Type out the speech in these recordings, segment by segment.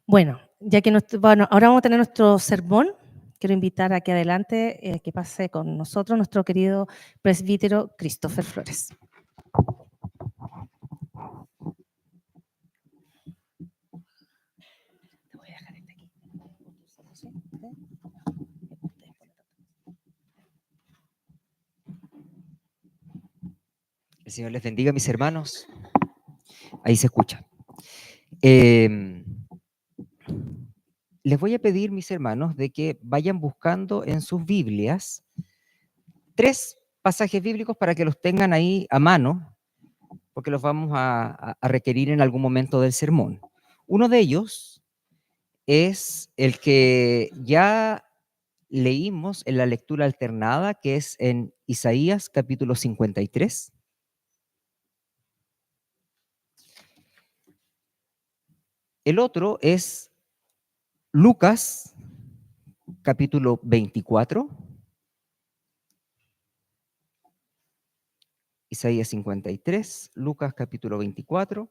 Bueno, bueno, ahora vamos a tener nuestro sermón. Quiero invitar a que adelante, que pase con nosotros nuestro querido presbítero Christopher Flores. Te voy a dejar este aquí. El Señor les bendiga, mis hermanos. Ahí se escucha. Les voy a pedir, mis hermanos, de que vayan buscando en sus Biblias 3 pasajes bíblicos para que los tengan ahí a mano, porque los vamos a requerir en algún momento del sermón. Uno de ellos es el que ya leímos en la lectura alternada, que es en Isaías capítulo 53. El otro es Lucas capítulo 24, Isaías 53, Lucas capítulo 24,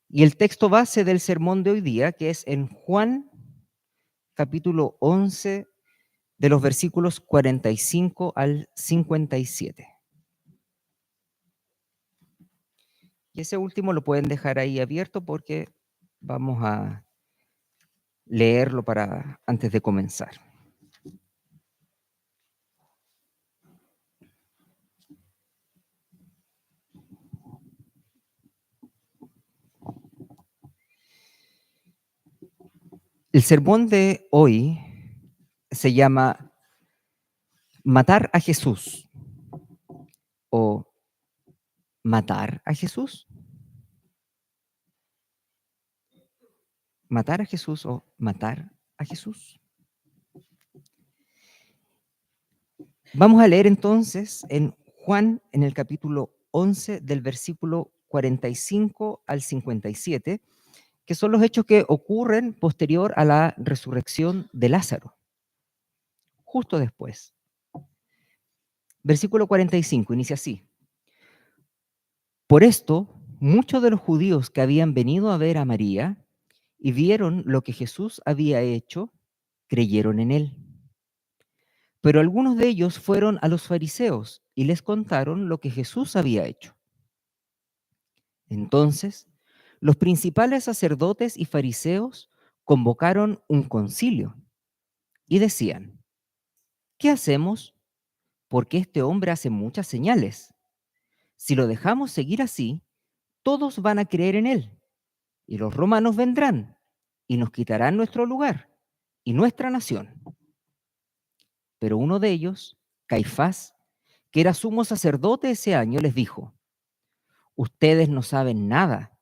y el texto base del sermón de hoy día, que es en Juan capítulo 11, de los versículos 45 al 57. Y ese último lo pueden dejar ahí abierto porque vamos a leerlo antes de comenzar. El sermón de hoy se llama Matar a Jesús o Matar a Jesús. Matar a Jesús o matar a Jesús. Vamos a leer entonces en Juan, en el capítulo 11, del versículo 45 al 57, que son los hechos que ocurren posterior a la resurrección de Lázaro, justo después. Versículo 45 inicia así: Por esto, muchos de los judíos que habían venido a ver a María y vieron lo que Jesús había hecho, creyeron en él. Pero algunos de ellos fueron a los fariseos y les contaron lo que Jesús había hecho. Entonces, los principales sacerdotes y fariseos convocaron un concilio y decían: ¿qué hacemos? Porque este hombre hace muchas señales. Si lo dejamos seguir así, todos van a creer en él, y los romanos vendrán y nos quitarán nuestro lugar y nuestra nación. Pero uno de ellos, Caifás, que era sumo sacerdote ese año, les dijo: ustedes no saben nada,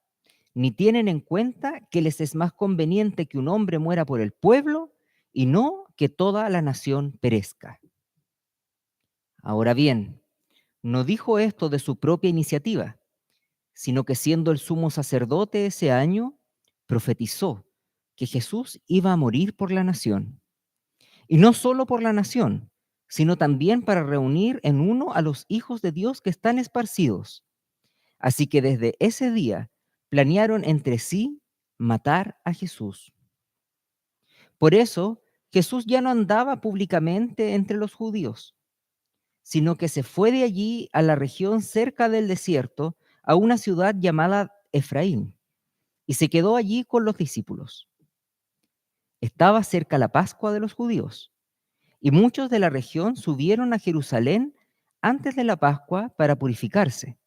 ni tienen en cuenta que les es más conveniente que un hombre muera por el pueblo y no que toda la nación perezca. Ahora bien, no dijo esto de su propia iniciativa, sino que siendo el sumo sacerdote ese año, profetizó que Jesús iba a morir por la nación. Y no solo por la nación, sino también para reunir en uno a los hijos de Dios que están esparcidos. Así que desde ese día planearon entre sí matar a Jesús. Por eso Jesús ya no andaba públicamente entre los judíos, sino que se fue de allí a la región cerca del desierto, a una ciudad llamada Efraín, y se quedó allí con los discípulos. Estaba cerca la Pascua de los judíos, y muchos de la región subieron a Jerusalén antes de la Pascua para purificarse.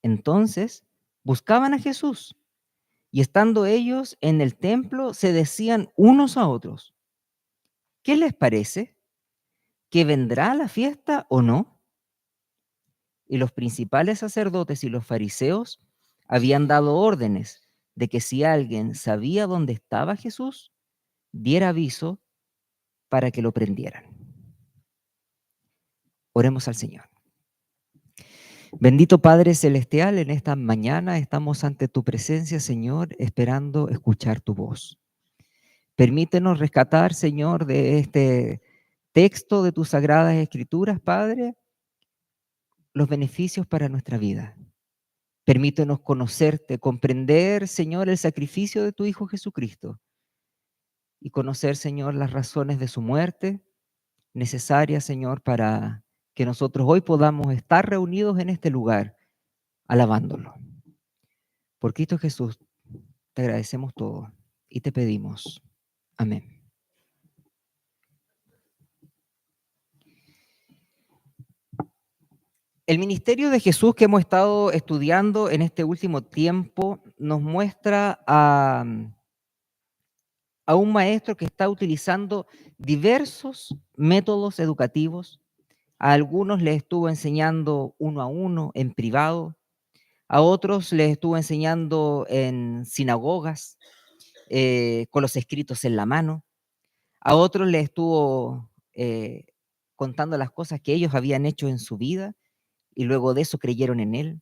Entonces buscaban a Jesús, y estando ellos en el templo se decían unos a otros: ¿qué les parece? ¿Que vendrá la fiesta o no? Y los principales sacerdotes y los fariseos habían dado órdenes de que si alguien sabía dónde estaba Jesús, diera aviso para que lo prendieran. Oremos al Señor. Bendito Padre Celestial, en esta mañana estamos ante tu presencia, Señor, esperando escuchar tu voz. Permítenos rescatar, Señor, de este texto de tus sagradas escrituras, Padre, los beneficios para nuestra vida. Permítenos conocerte, comprender, Señor, el sacrificio de tu Hijo Jesucristo y conocer, Señor, las razones de su muerte necesarias, Señor, para que nosotros hoy podamos estar reunidos en este lugar alabándolo. Por Cristo Jesús, te agradecemos todo y te pedimos. Amén. El ministerio de Jesús que hemos estado estudiando en este último tiempo nos muestra a un maestro que está utilizando diversos métodos educativos. A algunos les estuvo enseñando uno a uno, en privado. A otros les estuvo enseñando en sinagogas, con los escritos en la mano. A otros les estuvo contando las cosas que ellos habían hecho en su vida y luego de eso creyeron en él.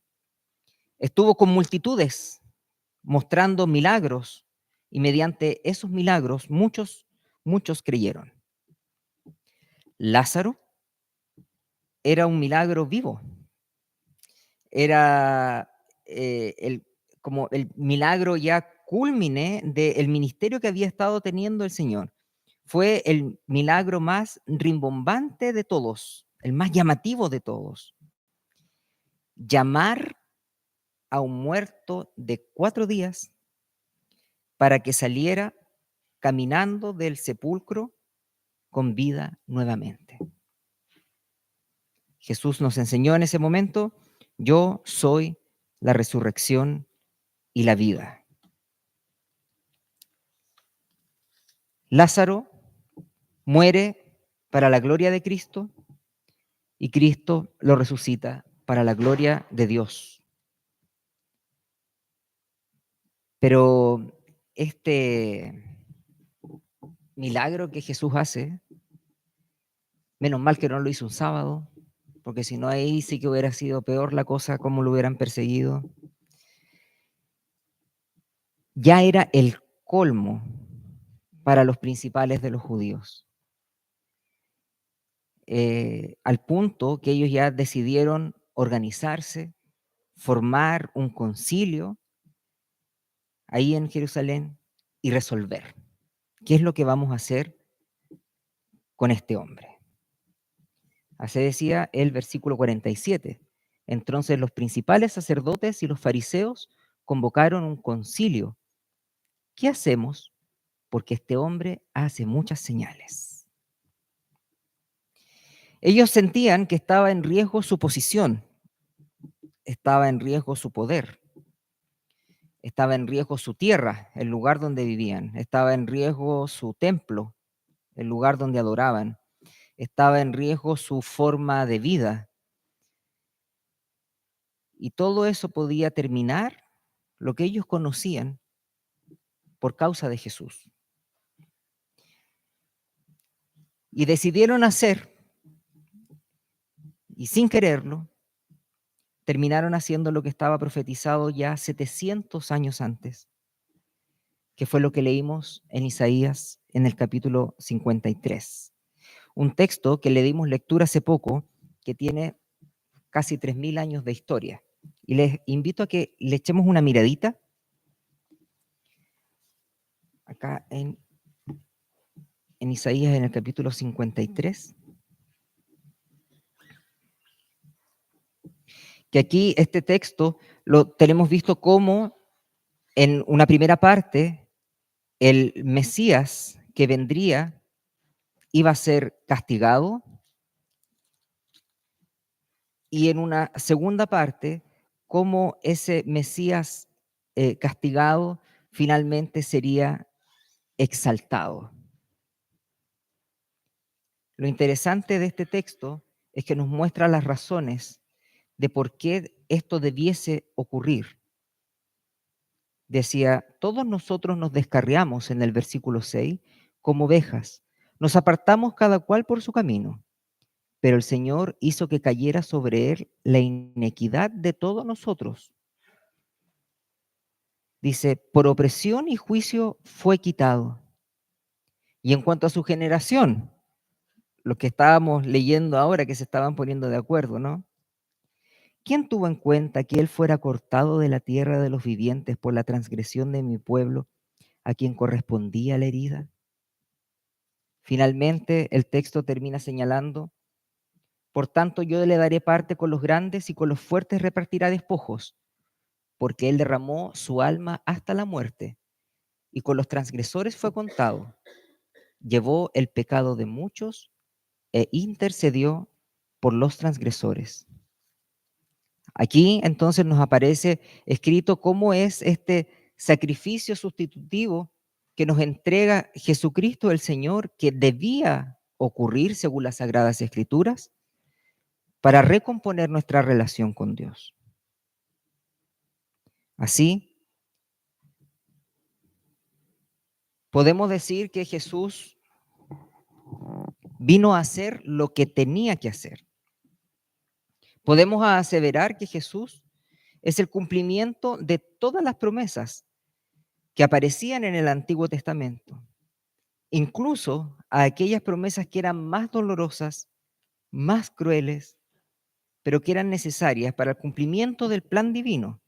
Estuvo con multitudes mostrando milagros y mediante esos milagros muchos creyeron. Lázaro era un milagro vivo. Era como el milagro ya cúlmine del ministerio que había estado teniendo el Señor. Fue el milagro más rimbombante de todos, el más llamativo de todos. Llamar a un muerto de 4 días para que saliera caminando del sepulcro con vida nuevamente. Jesús nos enseñó en ese momento: yo soy la resurrección y la vida. Lázaro muere para la gloria de Cristo y Cristo lo resucita para la gloria de Dios. Pero este milagro que Jesús hace, menos mal que no lo hizo un sábado, porque si no ahí sí que hubiera sido peor la cosa, como lo hubieran perseguido. Ya era el colmo para los principales de los judíos. Al punto que ellos ya decidieron organizarse, formar un concilio ahí en Jerusalén y resolver qué es lo que vamos a hacer con este hombre. Así decía el versículo 47. Entonces los principales sacerdotes y los fariseos convocaron un concilio. ¿Qué hacemos? Porque este hombre hace muchas señales. Ellos sentían que estaba en riesgo su posición, estaba en riesgo su poder, estaba en riesgo su tierra, el lugar donde vivían, estaba en riesgo su templo, el lugar donde adoraban, estaba en riesgo su forma de vida. Y todo eso podía terminar, lo que ellos conocían, por causa de Jesús. Y decidieron hacer, y sin quererlo, terminaron haciendo lo que estaba profetizado ya 700 años antes, que fue lo que leímos en Isaías en el capítulo 53. Un texto que le dimos lectura hace poco, que tiene casi 3000 años de historia. Y les invito a que le echemos una miradita acá en Isaías en el capítulo 53. Que aquí este texto lo tenemos visto como en una primera parte el Mesías que vendría iba a ser castigado, y en una segunda parte cómo ese Mesías castigado finalmente sería exaltado. Lo interesante de este texto es que nos muestra las razones de por qué esto debiese ocurrir. Decía, todos nosotros nos descarriamos en el versículo 6 como ovejas, nos apartamos cada cual por su camino, pero el Señor hizo que cayera sobre él la inequidad de todos nosotros. Dice, por opresión y juicio fue quitado. Y en cuanto a su generación, los que estábamos leyendo ahora que se estaban poniendo de acuerdo, ¿no? ¿Quién tuvo en cuenta que él fuera cortado de la tierra de los vivientes por la transgresión de mi pueblo, a quien correspondía la herida? Finalmente, el texto termina señalando: por tanto, yo le daré parte con los grandes y con los fuertes repartirá despojos, porque él derramó su alma hasta la muerte y con los transgresores fue contado. Llevó el pecado de muchos e intercedió por los transgresores. Aquí entonces nos aparece escrito cómo es este sacrificio sustitutivo que nos entrega Jesucristo el Señor, que debía ocurrir según las Sagradas Escrituras para recomponer nuestra relación con Dios. Así, podemos decir que Jesús vino a hacer lo que tenía que hacer. Podemos aseverar que Jesús es el cumplimiento de todas las promesas que aparecían en el Antiguo Testamento, incluso a aquellas promesas que eran más dolorosas, más crueles, pero que eran necesarias para el cumplimiento del plan divino,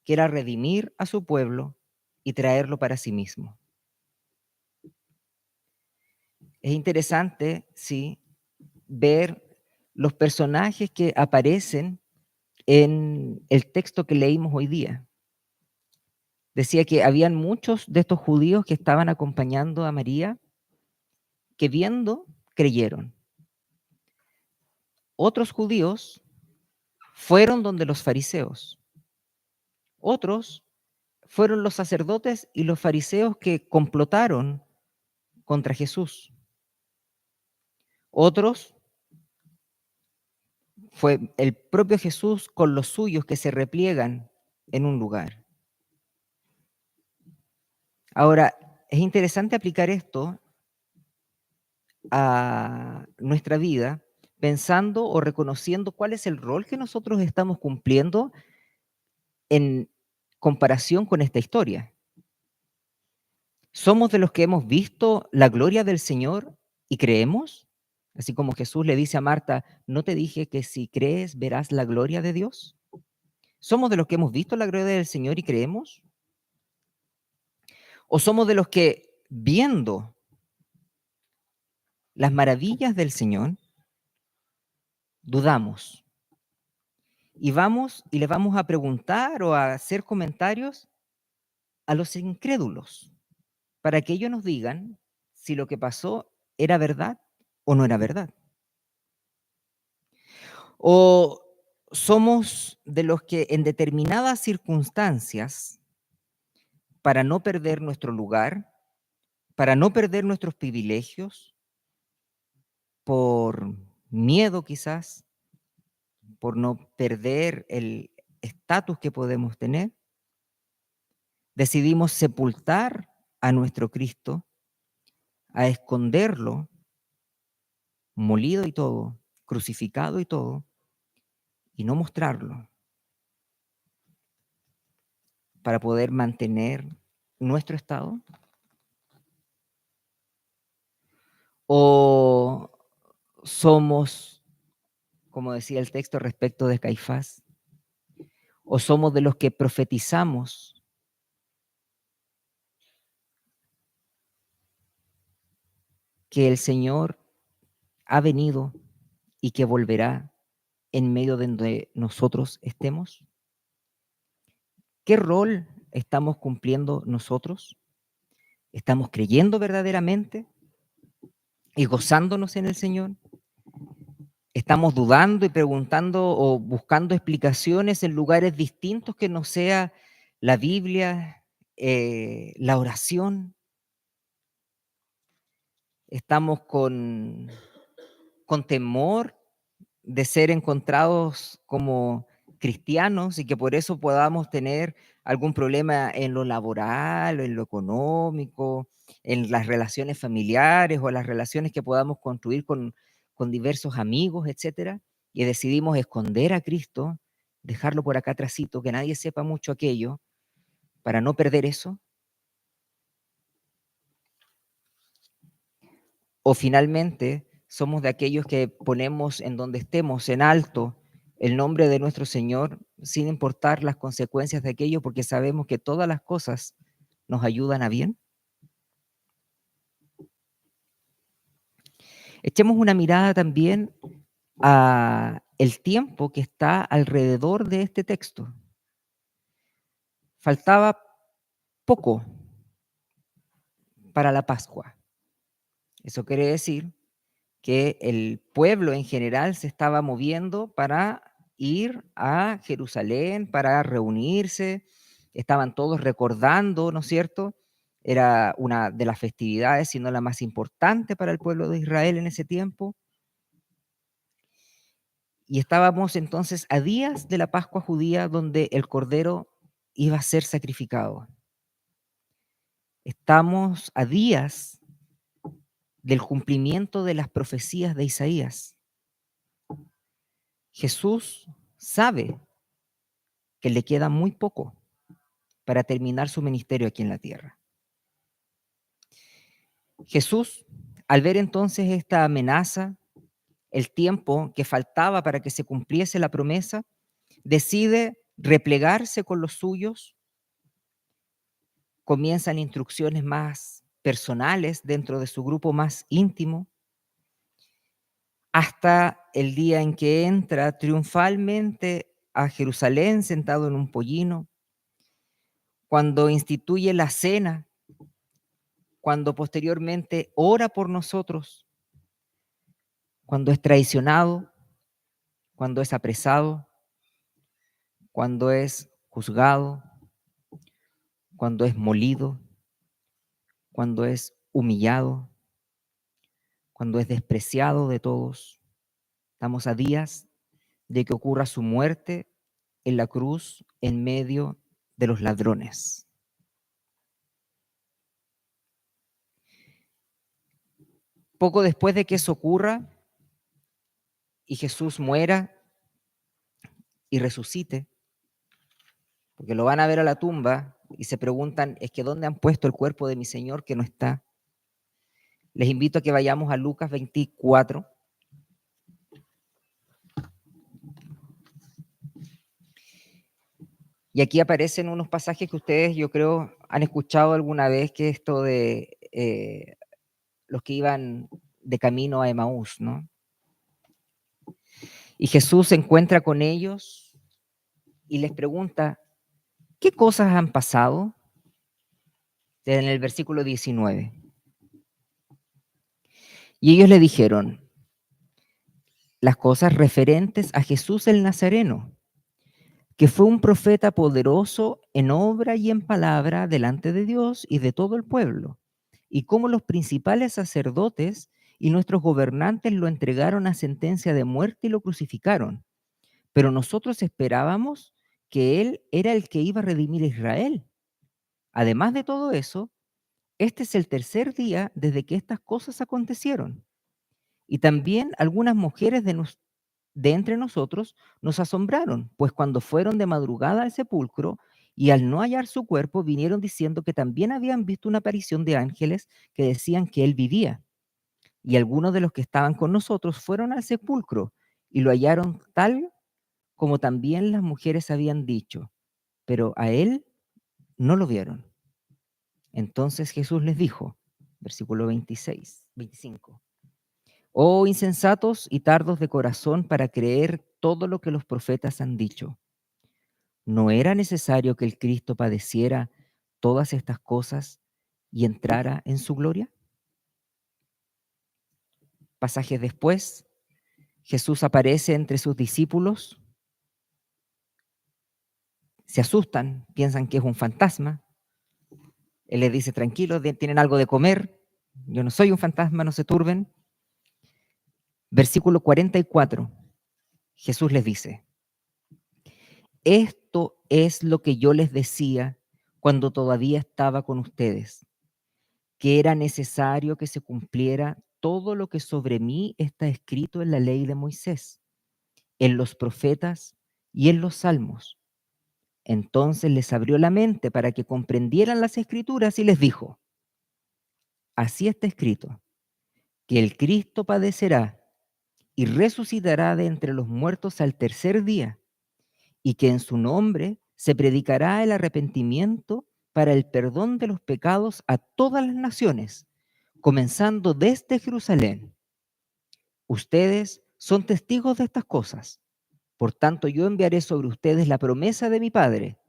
que era redimir a su pueblo y traerlo para sí mismo. Es interesante, sí, ver los personajes que aparecen en el texto que leímos hoy día. Decía que habían muchos de estos judíos que estaban acompañando a María, que viendo, creyeron. Otros judíos fueron donde los fariseos. Otros fueron los sacerdotes y los fariseos que complotaron contra Jesús. Otros fue el propio Jesús con los suyos que se repliegan en un lugar. Ahora, es interesante aplicar esto a nuestra vida pensando o reconociendo cuál es el rol que nosotros estamos cumpliendo en comparación con esta historia. ¿Somos de los que hemos visto la gloria del Señor y creemos? Así como Jesús le dice a Marta, ¿no te dije que si crees verás la gloria de Dios? ¿Somos de los que hemos visto la gloria del Señor y creemos? ¿O somos de los que viendo las maravillas del Señor dudamos? Y vamos y le vamos a preguntar o a hacer comentarios a los incrédulos para que ellos nos digan si lo que pasó era verdad o no era verdad. O somos de los que en determinadas circunstancias, para no perder nuestro lugar, para no perder nuestros privilegios, por miedo quizás, por no perder el estatus que podemos tener, decidimos sepultar a nuestro Cristo, a esconderlo, molido y todo, crucificado y todo, y no mostrarlo para poder mantener nuestro estado. O somos, como decía el texto respecto de Caifás, o somos de los que profetizamos que el Señor ha venido y que volverá en medio de donde nosotros estemos. ¿Qué rol estamos cumpliendo nosotros? ¿Estamos creyendo verdaderamente y gozándonos en el Señor? ¿Estamos dudando y preguntando o buscando explicaciones en lugares distintos que no sea la Biblia, la oración? ¿Estamos con temor de ser encontrados como cristianos y que por eso podamos tener algún problema en lo laboral, o en lo económico, en las relaciones familiares o las relaciones que podamos construir con diversos amigos, etcétera? Y decidimos esconder a Cristo, dejarlo por acá atrásito, que nadie sepa mucho aquello, para no perder eso. O finalmente somos de aquellos que ponemos en donde estemos en alto el nombre de nuestro Señor sin importar las consecuencias de aquello, porque sabemos que todas las cosas nos ayudan a bien? Echemos una mirada también a el tiempo que está alrededor de este texto. Faltaba poco para la Pascua. Eso quiere decir que el pueblo en general se estaba moviendo para ir a Jerusalén, para reunirse, estaban todos recordando, ¿no es cierto? Era una de las festividades, si no la más importante para el pueblo de Israel en ese tiempo. Y estábamos entonces a días de la Pascua judía donde el cordero iba a ser sacrificado. Estamos a días del cumplimiento de las profecías de Isaías. Jesús sabe que le queda muy poco para terminar su ministerio aquí en la tierra. Jesús, al ver entonces esta amenaza, el tiempo que faltaba para que se cumpliese la promesa, decide replegarse con los suyos. Comienzan instrucciones más personales dentro de su grupo más íntimo, hasta el día en que entra triunfalmente a Jerusalén sentado en un pollino, cuando instituye la cena, cuando posteriormente ora por nosotros, cuando es traicionado, cuando es apresado, cuando es juzgado, cuando es molido, cuando es humillado, cuando es despreciado de todos. Estamos a días de que ocurra su muerte en la cruz en medio de los ladrones. Poco después de que eso ocurra y Jesús muera y resucite, porque lo van a ver a la tumba y se preguntan, ¿es que dónde han puesto el cuerpo de mi Señor que no está? Les invito a que vayamos a Lucas 24. Y aquí aparecen unos pasajes que ustedes, yo creo, han escuchado alguna vez, que esto de los que iban de camino a Emaús, ¿no? Y Jesús se encuentra con ellos y les pregunta, ¿qué cosas han pasado? En el versículo 19. Y ellos le dijeron, las cosas referentes a Jesús el Nazareno, que fue un profeta poderoso en obra y en palabra delante de Dios y de todo el pueblo, y cómo los principales sacerdotes y nuestros gobernantes lo entregaron a sentencia de muerte y lo crucificaron. Pero nosotros esperábamos que él era el que iba a redimir a Israel. Además de todo eso, este es el tercer día desde que estas cosas acontecieron. Y también algunas mujeres de entre nosotros nos asombraron, pues cuando fueron de madrugada al sepulcro y al no hallar su cuerpo, vinieron diciendo que también habían visto una aparición de ángeles que decían que él vivía. Y algunos de los que estaban con nosotros fueron al sepulcro y lo hallaron tal como también las mujeres habían dicho, pero a él no lo vieron. Entonces Jesús les dijo, versículo 25. Oh insensatos y tardos de corazón para creer todo lo que los profetas han dicho. ¿No era necesario que el Cristo padeciera todas estas cosas y entrara en su gloria? Pasajes después, Jesús aparece entre sus discípulos, se asustan, piensan que es un fantasma. Él les dice, tranquilos, tienen algo de comer, yo no soy un fantasma, no se turben. Versículo 44, Jesús les dice, esto es lo que yo les decía cuando todavía estaba con ustedes, que era necesario que se cumpliera todo lo que sobre mí está escrito en la ley de Moisés, en los profetas y en los salmos. Entonces les abrió la mente para que comprendieran las escrituras y les dijo, así está escrito, que el Cristo padecerá y resucitará de entre los muertos al tercer día, y que en su nombre se predicará el arrepentimiento para el perdón de los pecados a todas las naciones, comenzando desde Jerusalén. Ustedes son testigos de estas cosas. Por tanto, yo enviaré sobre ustedes la promesa de mi Padre,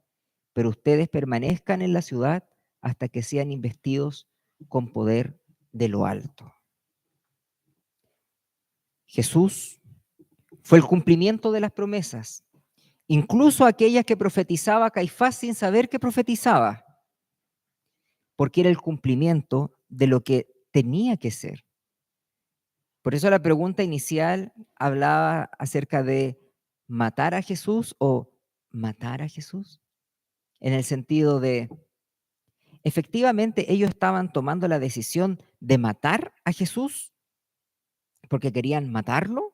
pero ustedes permanezcan en la ciudad hasta que sean investidos con poder de lo alto. Jesús fue el cumplimiento de las promesas, incluso aquellas que profetizaba Caifás sin saber que profetizaba, porque era el cumplimiento de lo que tenía que ser. Por eso la pregunta inicial hablaba acerca de matar a Jesús o matar a Jesús, en el sentido de, efectivamente ellos estaban tomando la decisión de matar a Jesús porque querían matarlo,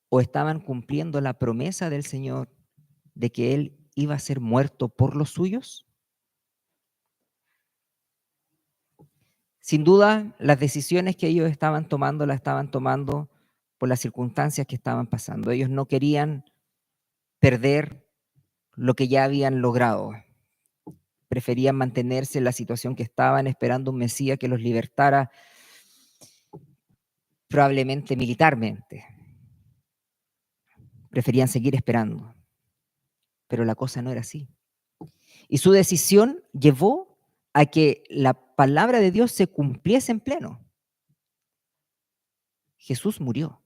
o estaban cumpliendo la promesa del Señor de que Él iba a ser muerto por los suyos. Sin duda, las decisiones que ellos estaban tomando, las estaban tomando por las circunstancias que estaban pasando. Ellos no querían perder lo que ya habían logrado. Preferían mantenerse en la situación que estaban, esperando un Mesías que los libertara, probablemente militarmente. Preferían seguir esperando. Pero la cosa no era así. Y su decisión llevó a que la palabra de Dios se cumpliese en pleno. Jesús murió.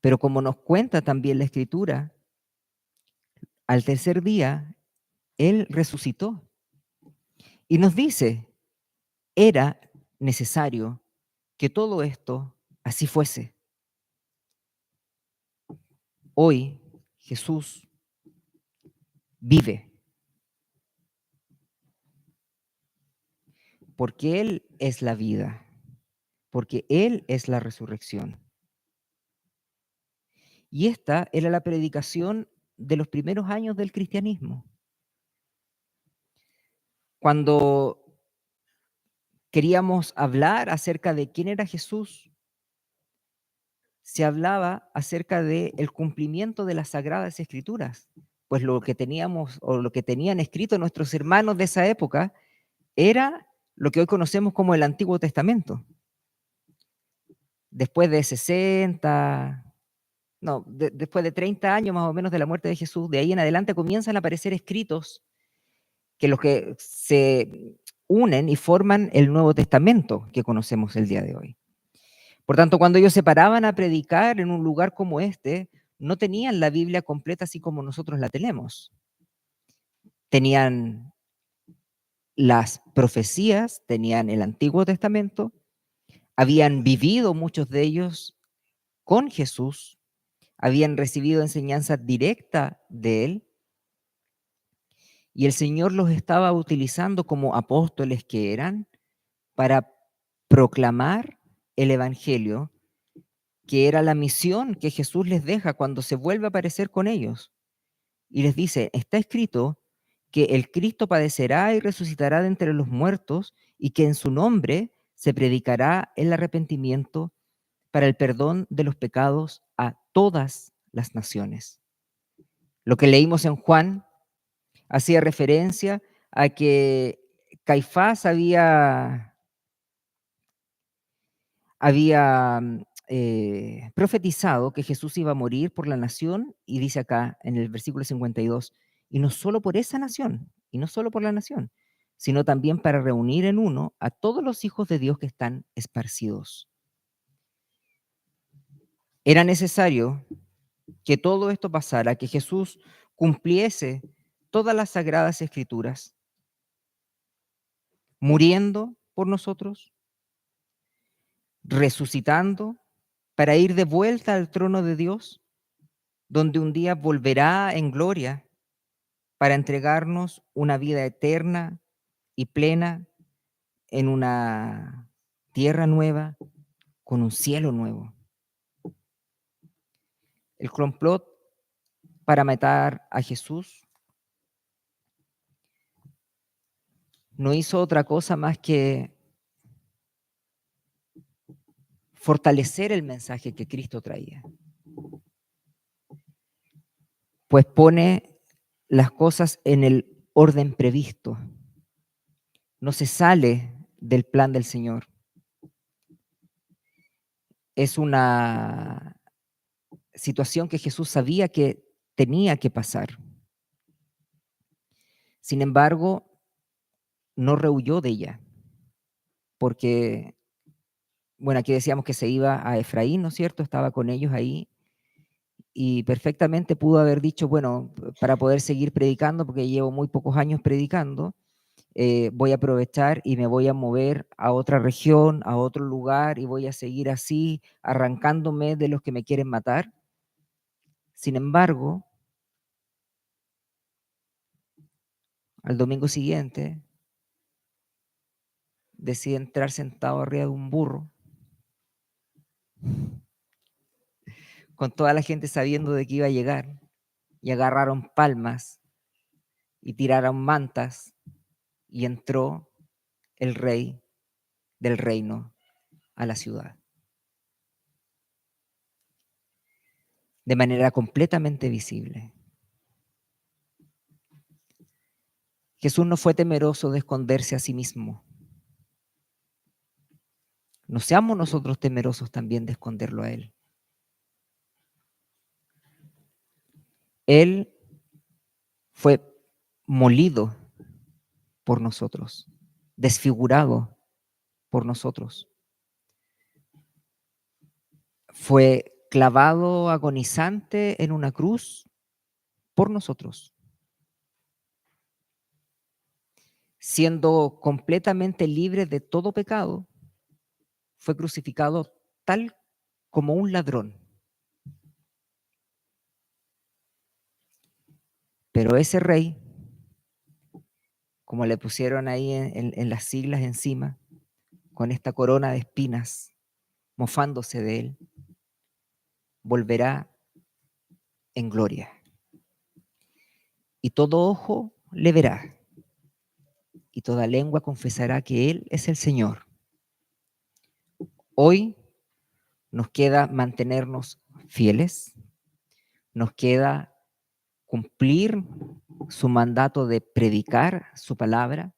Pero como nos cuenta también la Escritura, al tercer día Él resucitó. Y nos dice, era necesario que todo esto así fuese. Hoy Jesús vive, porque Él es la vida, porque Él es la resurrección. Y esta era la predicación de los primeros años del cristianismo. Cuando queríamos hablar acerca de quién era Jesús, se hablaba acerca del cumplimiento de las Sagradas Escrituras, pues lo que teníamos o lo que tenían escrito nuestros hermanos de esa época era lo que hoy conocemos como el Antiguo Testamento. Después de después de 30 años más o menos de la muerte de Jesús, de ahí en adelante comienzan a aparecer escritos que los que se unen y forman el Nuevo Testamento que conocemos el día de hoy. Por tanto, cuando ellos se paraban a predicar en un lugar como este, no tenían la Biblia completa así como nosotros la tenemos. Tenían las profecías, tenían el Antiguo Testamento, habían vivido muchos de ellos con Jesús, habían recibido enseñanza directa de Él, y el Señor los estaba utilizando como apóstoles que eran para proclamar el Evangelio, que era la misión que Jesús les deja cuando se vuelve a aparecer con ellos. Y les dice, está escrito que el Cristo padecerá y resucitará de entre los muertos y que en su nombre se predicará el arrepentimiento para el perdón de los pecados a todas las naciones. Lo que leímos en Juan hacía referencia a que Caifás había profetizado que Jesús iba a morir por la nación, y dice acá en el versículo 52, y no solo por esa nación, y no solo por la nación, sino también para reunir en uno a todos los hijos de Dios que están esparcidos. Era necesario que todo esto pasara, que Jesús cumpliese todas las sagradas escrituras, muriendo por nosotros, resucitando para ir de vuelta al trono de Dios, donde un día volverá en gloria para entregarnos una vida eterna y plena en una tierra nueva, con un cielo nuevo. El complot para matar a Jesús no hizo otra cosa más que fortalecer el mensaje que Cristo traía. Pues pone las cosas en el orden previsto. No se sale del plan del Señor. Es una situación que Jesús sabía que tenía que pasar. Sin embargo, no rehuyó de ella, porque, bueno, aquí decíamos que se iba a Efraín, ¿no es cierto? Estaba con ellos ahí y perfectamente pudo haber dicho, bueno, para poder seguir predicando, porque llevo muy pocos años predicando, voy a aprovechar y me voy a mover a otra región, a otro lugar y voy a seguir así, arrancándome de los que me quieren matar. Sin embargo, al domingo siguiente decide entrar sentado arriba de un burro, con toda la gente sabiendo de que iba a llegar, y agarraron palmas y tiraron mantas, y entró el rey del reino a la ciudad. De manera completamente visible. Jesús no fue temeroso de esconderse a sí mismo. No seamos nosotros temerosos también de esconderlo a Él. Él fue molido por nosotros, desfigurado por nosotros. Fue clavado agonizante en una cruz por nosotros. Siendo completamente libre de todo pecado, fue crucificado tal como un ladrón. Pero ese rey, como le pusieron ahí en las siglas encima, con esta corona de espinas, mofándose de él, volverá en gloria. Y todo ojo le verá, y toda lengua confesará que Él es el Señor. Hoy nos queda mantenernos fieles, nos queda cumplir su mandato de predicar su palabra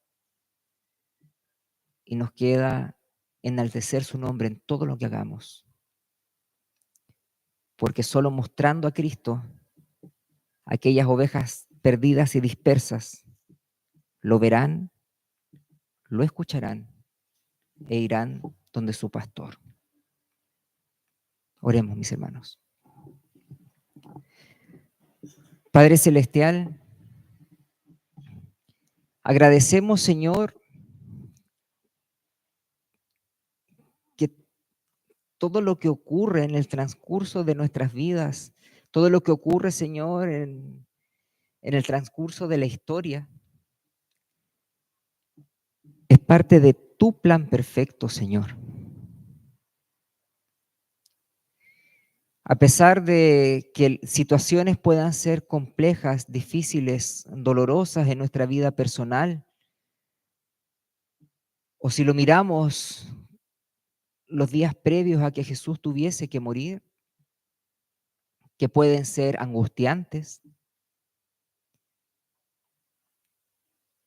y nos queda enaltecer su nombre en todo lo que hagamos. Porque solo mostrando a Cristo, aquellas ovejas perdidas y dispersas lo verán, lo escucharán e irán donde su pastor. Oremos, mis hermanos. Padre Celestial, agradecemos, Señor, que todo lo que ocurre en el transcurso de nuestras vidas, todo lo que ocurre, Señor, en el transcurso de la historia, es parte de tu plan perfecto, Señor. A pesar de que situaciones puedan ser complejas, difíciles, dolorosas en nuestra vida personal, o si lo miramos los días previos a que Jesús tuviese que morir, que pueden ser angustiantes,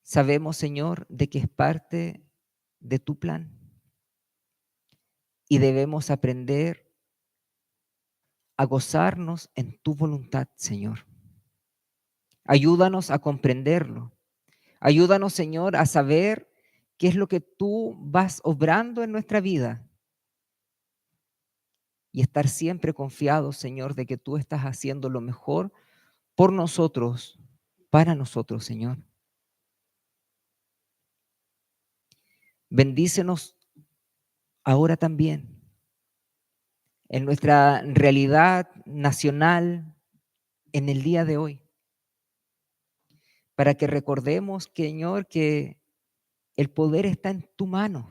sabemos, Señor, de que es parte de tu plan y debemos aprender a gozarnos en tu voluntad, Señor. Ayúdanos a comprenderlo. Ayúdanos, Señor, a saber qué es lo que tú vas obrando en nuestra vida y estar siempre confiados, Señor, de que tú estás haciendo lo mejor por nosotros, para nosotros, Señor. Bendícenos ahora también en nuestra realidad nacional en el día de hoy, para que recordemos, Señor, que el poder está en tu mano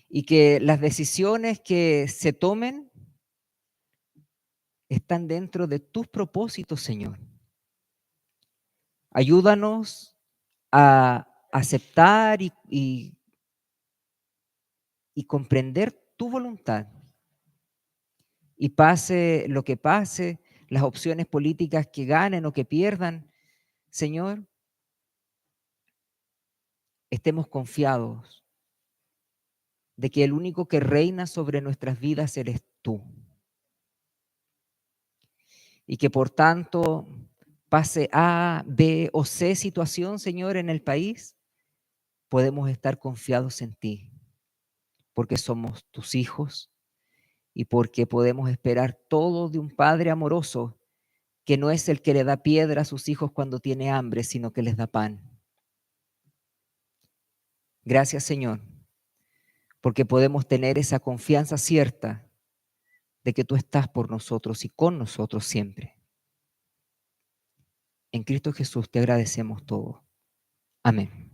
y que las decisiones que se tomen están dentro de tus propósitos, Señor. Ayúdanos a aceptar y y comprender tu voluntad. Y pase lo que pase, las opciones políticas que ganen o que pierdan, Señor, estemos confiados de que el único que reina sobre nuestras vidas eres tú. Y que por tanto pase A, B o C situación, Señor, en el país, podemos estar confiados en ti, porque somos tus hijos y porque podemos esperar todo de un Padre amoroso que no es el que le da piedra a sus hijos cuando tiene hambre, sino que les da pan. Gracias, Señor, porque podemos tener esa confianza cierta de que tú estás por nosotros y con nosotros siempre. En Cristo Jesús te agradecemos todo. Amén.